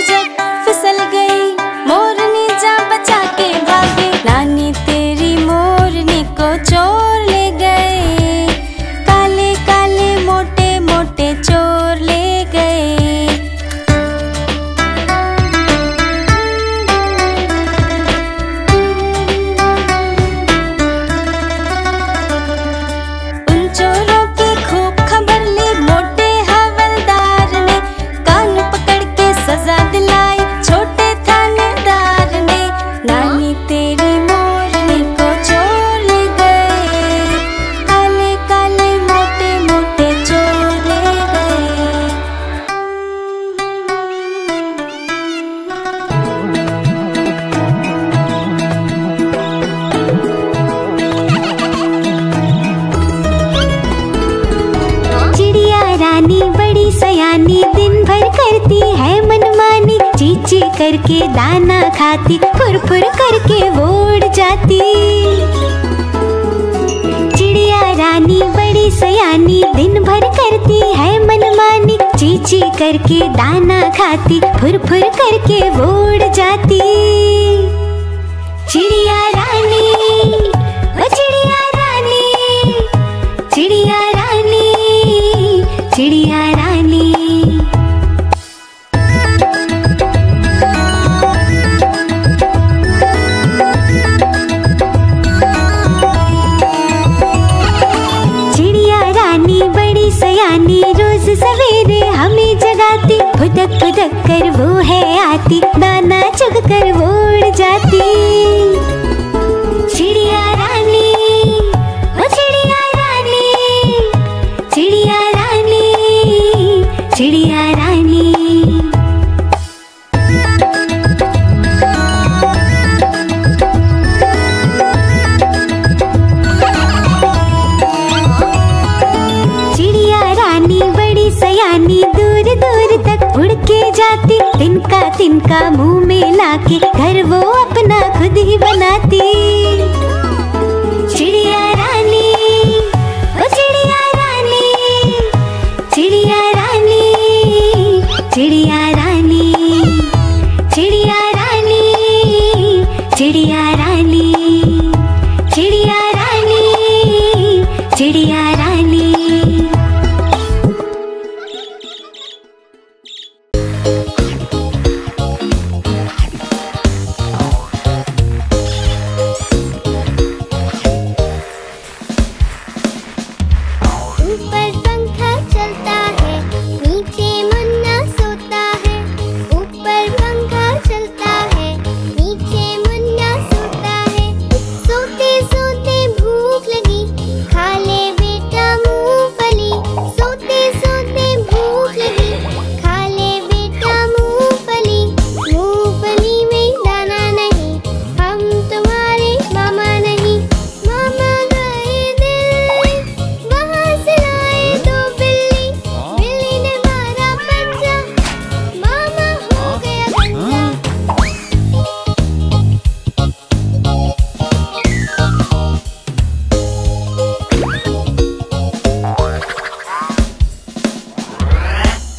जग फिसल गई, मोरनी जा बचा के भागी। नानी तेरी मोरनी को चोर ले गए, काले काले मोटे मोटे चोर ले गए। उन चोरों की खूब खबर ली मोटे हवलदार ने, कान पकड़ के सजा दिलाई छोटे थानेदार ने। नानी तेरी मोरनी को चोर ले गए, काले काले मोटे मोटे चोर ले गए। चिड़िया रानी बड़ी सयानी, दिन भर करती है मनमानी। चींची करके दाना खाती, फुर फुर करके वो उड़ जाती। चिड़िया रानी बड़ी सयानी, दिन भर करती है मनमानी। चींची करके दाना खाती, फुर फुर करके वो उड़ जाती। चिड़िया रानी, ओ चिड़िया रानी, चिड़िया रानी, चिड़िया रानी। चिड़िया रानी बड़ी सयानी, रोज सवेरे हमें जगाती। फुदक फुदक कर वो है आती, दाना चुग कर वो उड़ जाती। चिड़िया रानी, ओ चिड़िया रानी, चिड़िया रानी, चिड़िया रानी। चिड़िया रानी बड़ी सयानी, दूर दूर तक उड़ के जाती। तिनका तिनका मुंह में लाके घर वो अपना खुद ही बनाती। चिड़िया रानी, ओ चिड़िया रानी, चिड़िया रानी, चिड़िया रानी, चिड़िया रानी, चिड़िया रानी, चिड़िया रानी, चिड़िया रानी। ऊपर पंखा चलता है, नीचे मुन्ना सोता है। ऊपर पंखा चलता है, नीचे मुन्ना सोता है। सोते सोते भूख लगी, खा ले बेटा मूंगफली। सोते सोते भूख लगी, खा ले बेटा मूंगफली। मूंगफली में दाना नहीं, हम तुम्हारे मामा नहीं। मामा गए दिल्ली, वहाँ से लाए दो बिल्ली। बिल्ली ने मारा पंजा, मामा हो गया गंजा।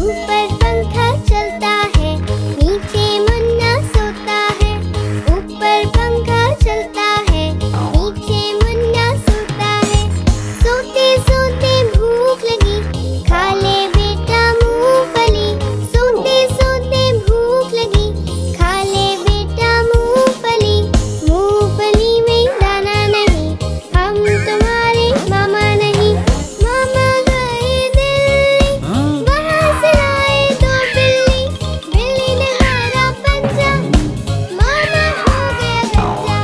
ऊपर पंखा चलता है, नीचे मुन्ना सोता है। ऊपर पंखा चलता है, नीचे मुन्ना सोता है। सोते सोते भूख लगी, खा ले बेटा मूंगफली। सोते सोते भूख लगी, खा ले बेटा मूंगफली। मूंगफली में दाना नहीं, हम तुम्हारे मामा नहीं। मामा गए दिल्ली, वहाँ से लाए दो बिल्ली। बिल्ली ने मारा पंजा, मामा हो गया गंजा।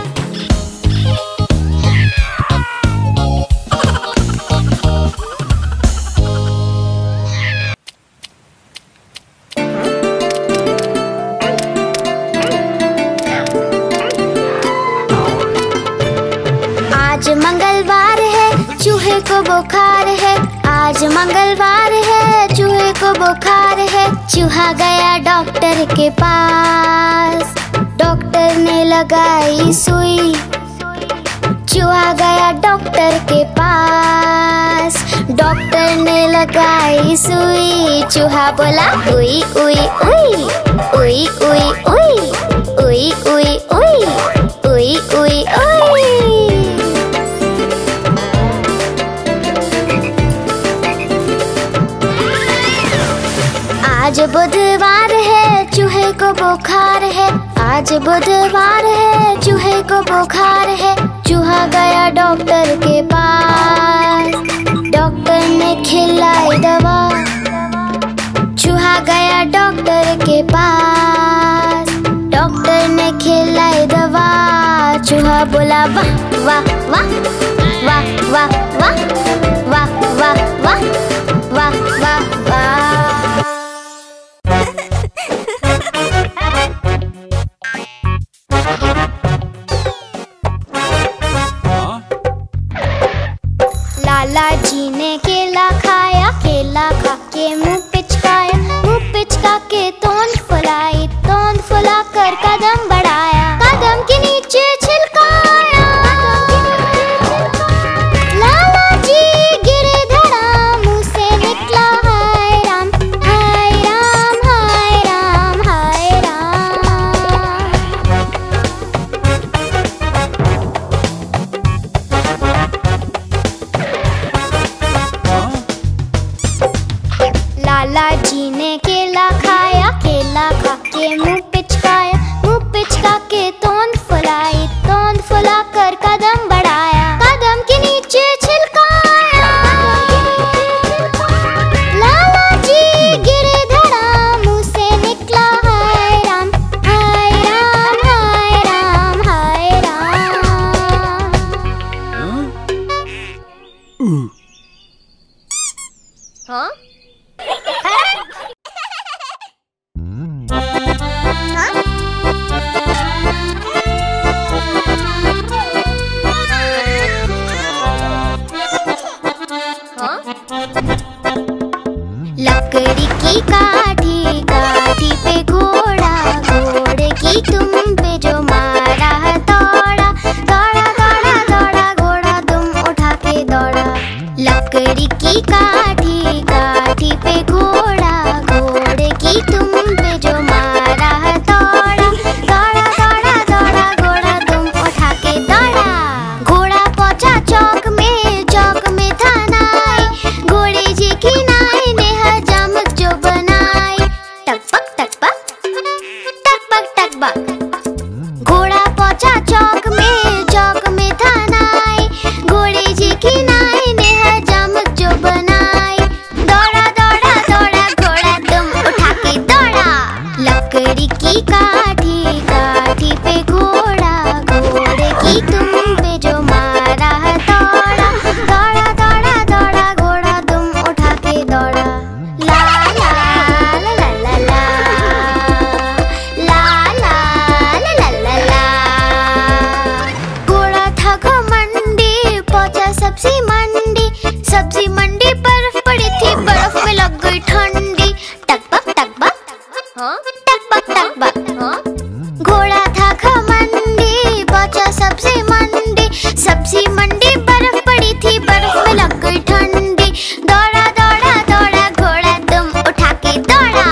आज मंगलवार है, चूहे को बुखार है। आज मंगलवार है, चूहे को बुखार है। चूहा गया डॉक्टर के पास, डॉक्टर ने लगाई सुई। चूहा गया डॉक्टर के पास, डॉक्टर ने लगाई सुई, चूहा बोला उई उई उई, उई उई उई, उई उई उई, उई उई उई। आज बुधवार है, चूहे को बुखार है, आज बुधवार है, चूहे को बुखार है। चूहा गया डॉक्टर के पास, डॉक्टर ने खिलाई दवा, चूहा गया डॉक्टर के पास, डॉक्टर ने खिलाई दवा, चूहा बोला वाह वाह वाह वाह वाह वाह वाह वाह वाह वाह वाह वाह। लाला जी ने केला खाया, केला खा के मुंह पिचकाया, मुंह पिचका के तोंद फुलाई, तोंद फुला कर कदम बढ़ाया, कदम के नीचे छिलकाया। लाला जी गिरे धड़ा, मुंह से निकला हाय राम हाय राम हाय राम हाय राम। लाला जी ने केला खाया, केला खा के मुंह पिचकाया, मुंह पिचका के तोंद फुलाई, तोंद फुला कर कदम बढ़ाया, कदम के नीचे छिलकाया। लाला जी गिरे धड़ा, मुंह से निकला हाय राम हाय राम हाय राम हाय राम। हाँ? लकड़ी की काठी, काठी पे घोड़ा, घोड़े की तुम पे जो मारा दौड़ा, दौड़ा दौड़ा दौड़ा घोड़ा तुम उठा के दौड़ा। लकड़ी की काठी, काठी पे घोड़ा, घोड़े की तुम पे जो मारा दौड़ा, दौड़ा दौड़ा दौड़ा घोड़ा तुम उठा के दौड़ा। घोड़ा पहुंचा चौक में, चौक में था नाई, घोड़े जी की नाई ने हजामत जो बनाई, टकपक टकपक टकपक टकपक। घोड़ा पहुंचा चौक में, चौक में था नाई, घोड़े जी की नाई ने हजामत जो बनाई, दौड़ा दौड़ा दौड़ा घोड़ा तुम उठा के दौड़ा। लकड़ी की काठी, काठी पे घोड़ा, घोड़े की तुम पे जो मारा दौड़ा, दौड़ा दौड़ा दौड़ा घोड़ा तुम उठा के दौड़ा। ला ला ला ला ला ला, ला ला ला ला ला। घोड़ा था घमंडी, पहुंचा सब्जी मंडी, सब्जी मंडी बर्फ पड़ी थी, बर्फ में लग गई ठंडी, टकबक टकबक हाँ टकबक टकबक हाँ। घोड़ा था घमंडी, पहुंचा सब्जी मंडी, सब्जी मंडी बर्फ पड़ी थी, बर्फ में लग गई ठंडी, दौड़ा दौड़ा दौड़ा घोड़ा तुम उठा के दौड़ा।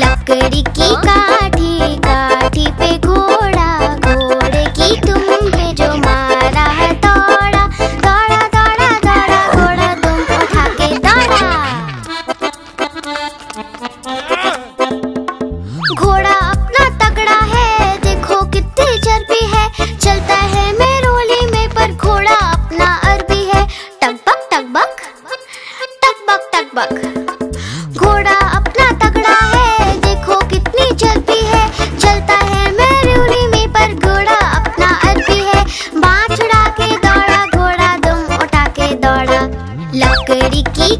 लकड़ी की काठी, काठी पे घोड़ा, घोड़े की तुम पे जो मारा दौड़ा, दौड़ा दौड़ा दौड़ा घोड़ा तुम उठा के दौड़ा। घोड़ा अपना तगड़ा है, देखो कितनी चर्बी है, चलता है मेरोली में पर घोड़ा अपना अरबी है, टकबक टकबक टकबक टकबक। घोड़ा अपना तगड़ा है, देखो कितनी चर्बी है, चलता है मेरोली में पर घोड़ा अपना अरबी है, बाँह छुड़ा के दौड़ा घोड़ा तुम उठा के दौड़ा। लकड़ी की